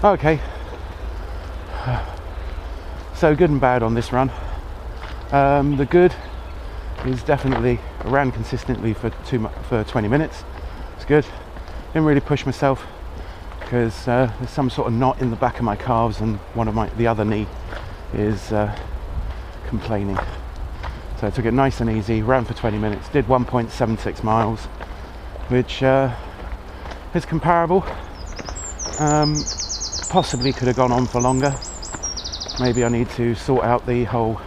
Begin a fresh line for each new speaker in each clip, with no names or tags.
Okay, so good and bad on this run. The good is definitely I ran consistently for 20 minutes. It's good. Didn't really push myself because there's some sort of knot in the back of my calves, and the other knee is complaining. So I took it nice and easy, ran for 20 minutes, did 1.76 miles, which is comparable. Possibly could have gone on for longer. Maybe I need to sort out the whole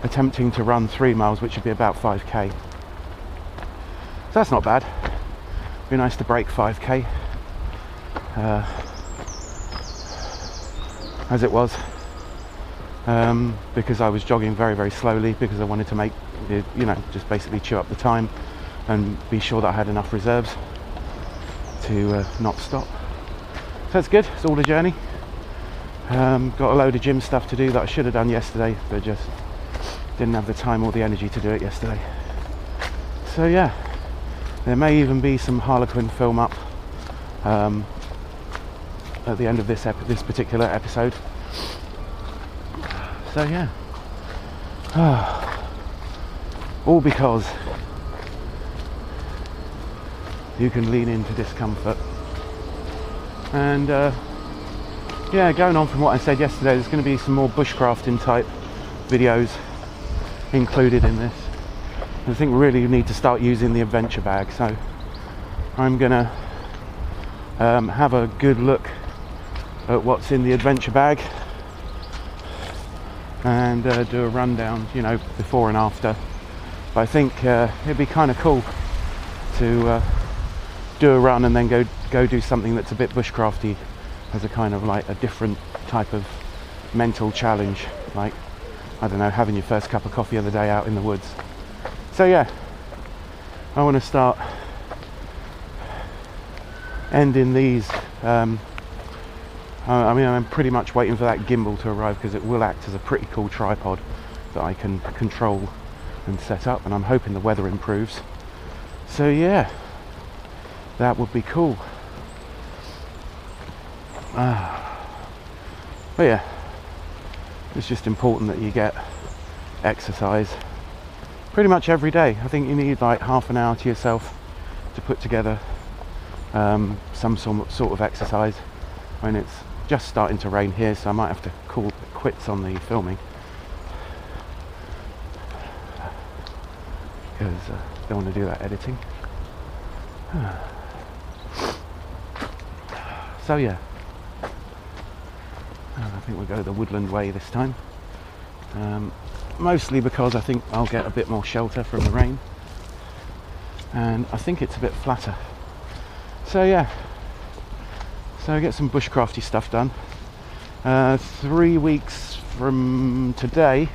attempting to run 3 miles, which would be about 5k. So that's not bad. Be nice to break 5k as it was, because I was jogging very, very slowly because I wanted to make it, just basically chew up the time and be sure that I had enough reserves to not stop. So that's good. It's all a journey. Got a load of gym stuff to do that I should have done yesterday, but just didn't have the time or the energy to do it yesterday. So yeah, there may even be some Harlequin film up at the end of this particular episode. So yeah, all because you can lean into discomfort. And yeah, going on from what I said yesterday, there's going to be some more bushcrafting type videos included in this. I think we really need to start using the adventure bag, so I'm gonna have a good look at what's in the adventure bag and do a rundown, before and after. But I think it'd be kind of cool to do a run and then go do something that's a bit bushcrafty as a kind of like a different type of mental challenge, like, I don't know, having your first cup of coffee of the day out in the woods. So yeah, I want to start ending these. I'm pretty much waiting for that gimbal to arrive because it will act as a pretty cool tripod that I can control and set up, and I'm hoping the weather improves. So yeah, that would be cool. But yeah, it's just important that you get exercise pretty much every day. I think you need like half an hour to yourself to put together some sort of exercise. I mean, it's just starting to rain here, so I might have to call quits on the filming because I don't want to do that editing. So yeah, I think we'll go the woodland way this time, mostly because I think I'll get a bit more shelter from the rain, and I think it's a bit flatter. So yeah, so get some bushcrafty stuff done. 3 weeks from today,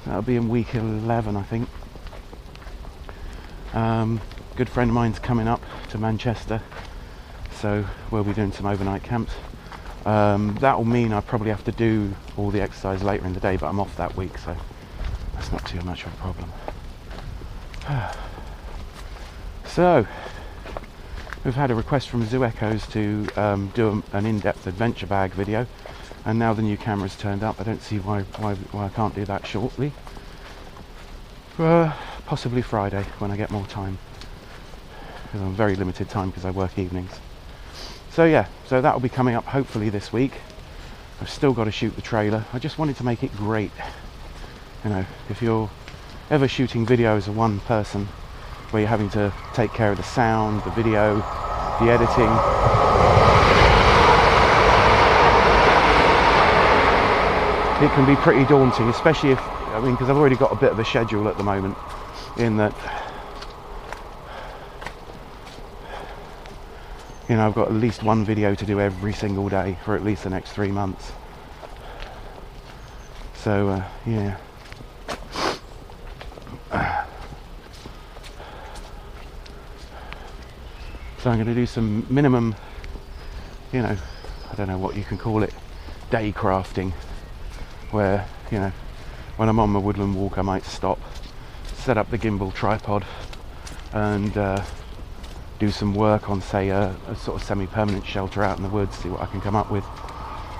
that'll be in week 11, I think. Good friend of mine's coming up to Manchester, so we'll be doing some overnight camps. That will mean I probably have to do all the exercise later in the day, but I'm off that week, so that's not too much of a problem. So we've had a request from Zoo Echoes to do an in-depth adventure bag video, and now the new camera's turned up. I don't see why I can't do that shortly. Possibly Friday when I get more time. I'm very limited time because I work evenings. So yeah, so that'll be coming up hopefully this week. I've still got to shoot the trailer. I just wanted to make it great. If you're ever shooting videos of one person where you're having to take care of the sound, the video, the editing, it can be pretty daunting, especially because I've already got a bit of a schedule at the moment, in that I've got at least one video to do every single day for at least the next 3 months. So yeah. So I'm going to do some minimum, I don't know what you can call it, day crafting, where, when I'm on my woodland walk I might stop, set up the gimbal tripod and do some work on, say, a sort of semi-permanent shelter out in the woods, see what I can come up with,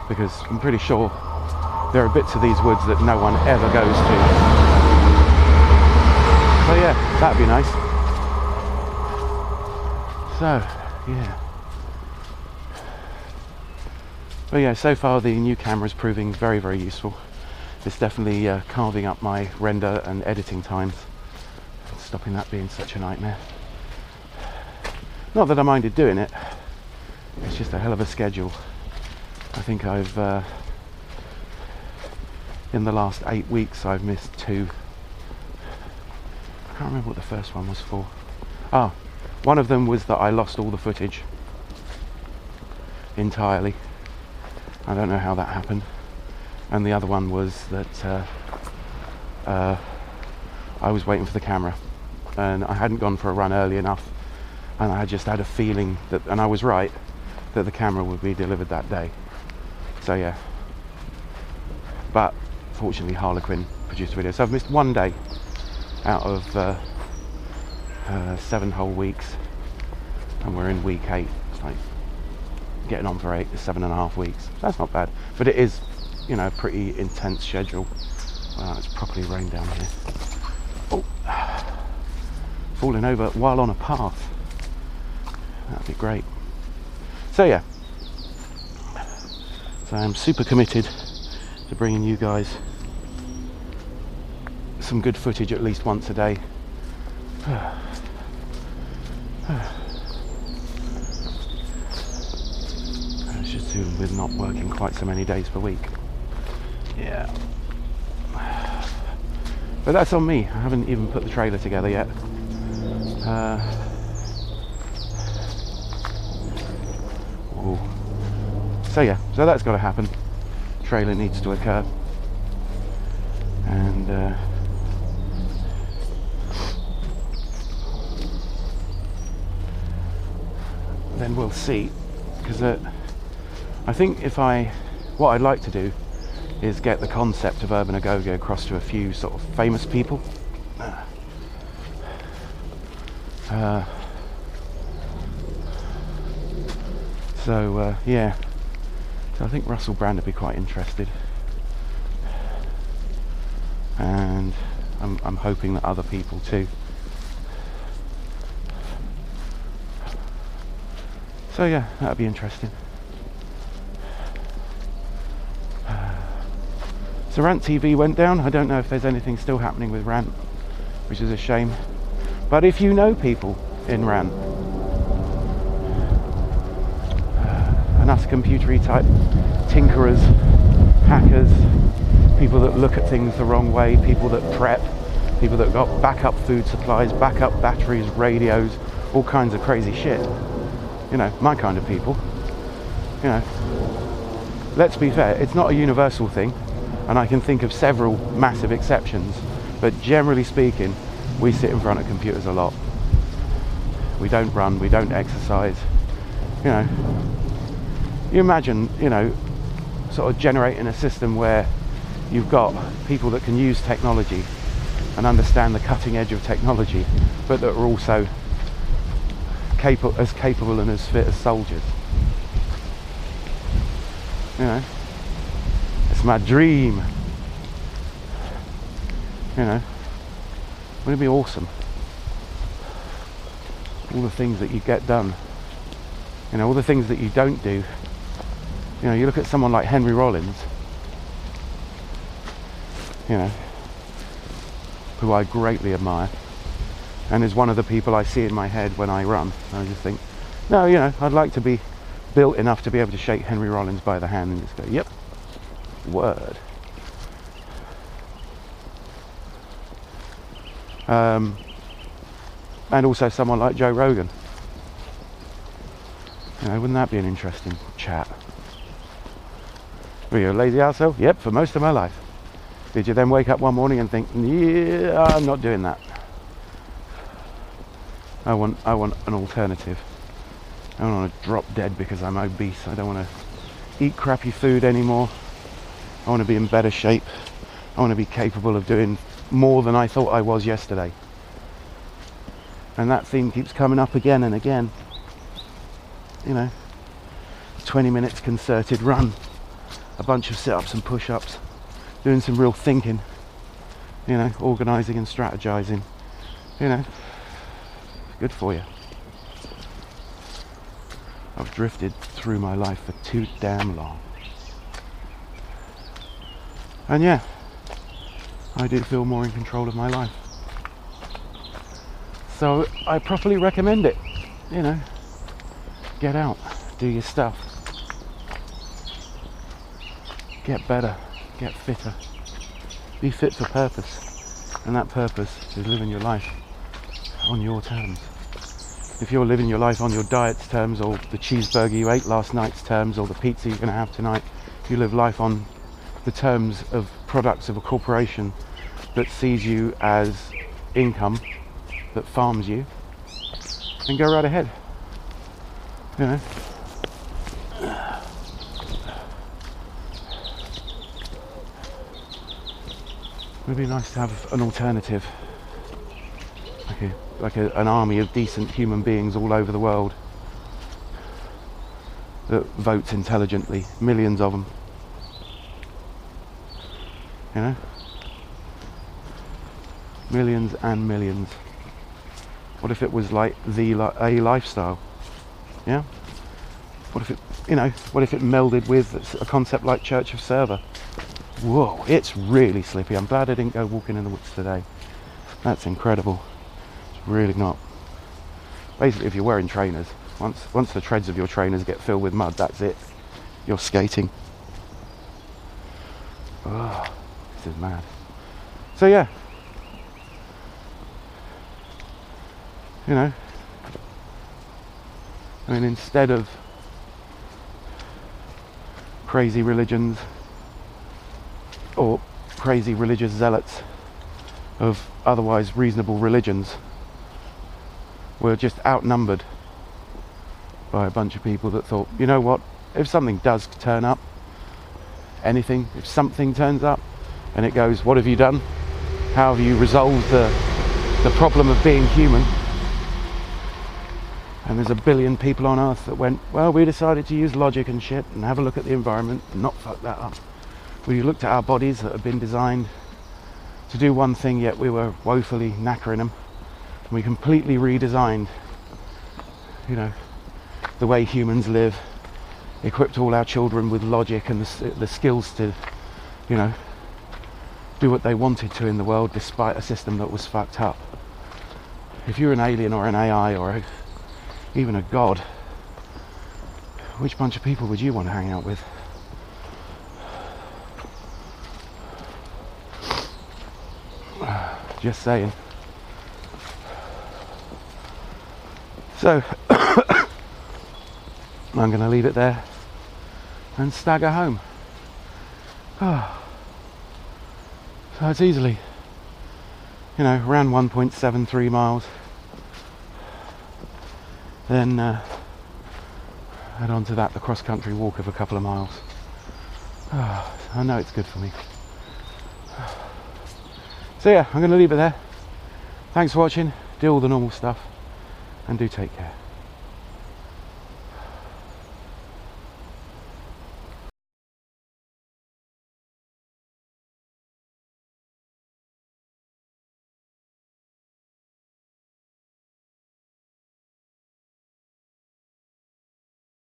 because I'm pretty sure there are bits of these woods that no one ever goes to. So yeah, that'd be nice. So yeah, but yeah, so far the new camera is proving very, very useful. It's definitely carving up my render and editing times, stopping that being such a nightmare. Not that I minded doing it, it's just a hell of a schedule. I think I've in the last 8 weeks I've missed 2. I can't remember what the first one was for. One of them was that I lost all the footage entirely. I don't know how that happened. And the other one was that I was waiting for the camera and I hadn't gone for a run early enough, and I just had a feeling that, and I was right, that the camera would be delivered that day. So yeah, but fortunately Harlequin produced a video, so I've missed 1 day out of 7 whole weeks, and we're in week 8. It's like getting on for 7.5 weeks. That's not bad, but it is, you know, a pretty intense schedule. Wow, it's properly rained down here. Oh, falling over while on a path. That'd be great. So yeah, so I'm super committed to bringing you guys some good footage at least once a day. It's just doing with not working quite so many days per week. Yeah. But that's on me. I haven't even put the trailer together yet. So yeah, so that's got to happen. Trailer needs to occur. And then we'll see, because I think what I'd like to do is get the concept of Urban Agoge across to a few sort of famous people. Yeah, so I think Russell Brand would be quite interested, and I'm hoping that other people too. So yeah, that'd be interesting. So Rant TV went down. I don't know if there's anything still happening with Rant, which is a shame. But if you know people in Rant, and us computery type tinkerers, hackers, people that look at things the wrong way, people that prep, people that got backup food supplies, backup batteries, radios, all kinds of crazy shit. You know, my kind of people. You know, let's be fair, it's not a universal thing, and I can think of several massive exceptions, but generally speaking, we sit in front of computers a lot. We don't run, we don't exercise. You know, you imagine, you know, sort of generating a system where you've got people that can use technology and understand the cutting edge of technology, but that are also as capable and as fit as soldiers. You know, it's my dream. You know, wouldn't it be awesome? All the things that you get done, you know, all the things that you don't do. You know, you look at someone like Henry Rollins, you know, who I greatly admire, and is one of the people I see in my head when I run. I just think, no, you know, I'd like to be built enough to be able to shake Henry Rollins by the hand and just go, yep, word. And also someone like Joe Rogan. You know, wouldn't that be an interesting chat? Were you a lazy arsehole? Yep, for most of my life. Did you then wake up one morning and think, yeah, I'm not doing that? I want an alternative. I don't want to drop dead because I'm obese. I don't want to eat crappy food anymore. I want to be in better shape. I want to be capable of doing more than I thought I was yesterday. and that theme keeps coming up again and again. You know, 20 minutes concerted run, a bunch of sit-ups and push-ups, doing some real thinking, you know, organising and strategizing, you know, good for you. I've drifted through my life for too damn long. And yeah, I do feel more in control of my life. So I properly recommend it, you know, get out, do your stuff, get better, get fitter, be fit for purpose, and that purpose is living your life on your terms. If you're living your life on your diet's terms, or the cheeseburger you ate last night's terms, or the pizza you're going to have tonight, if you live life on the terms of products of a corporation that sees you as income, that farms you, then go right ahead, you know. It would be nice to have an alternative, like an army of decent human beings all over the world that votes intelligently, millions of them, you know, millions and millions. What if it was like a lifestyle? Yeah. What if it, you know, what if it melded with a concept like Church of Server? Whoa, it's really slippy. I'm glad I didn't go walking in the woods today. That's incredible. It's really not. Basically, if you're wearing trainers, once the treads of your trainers get filled with mud, that's it. You're skating. Oh, this is mad. So yeah, you know, I mean, instead of crazy religions or crazy religious zealots of otherwise reasonable religions, we're just outnumbered by a bunch of people that thought, you know what, if something does turn up, anything, if something turns up and it goes, what have you done? How have you resolved the problem of being human? And there's a billion people on Earth that went, well, we decided to use logic and shit and have a look at the environment and not fuck that up. We looked at our bodies that have been designed to do one thing, yet we were woefully knackering them. And we completely redesigned, you know, the way humans live, equipped all our children with logic and the skills to, you know, do what they wanted to in the world despite a system that was fucked up. If you're an alien or an AI or even a god, which bunch of people would you want to hang out with? Just saying. So I'm going to leave it there and stagger home. So it's easily, you know, around 1.73 miles. Then add on to that the cross-country walk of a couple of miles. I know it's good for me. So yeah, I'm going to leave it there. Thanks for watching. Do all the normal stuff and do take care.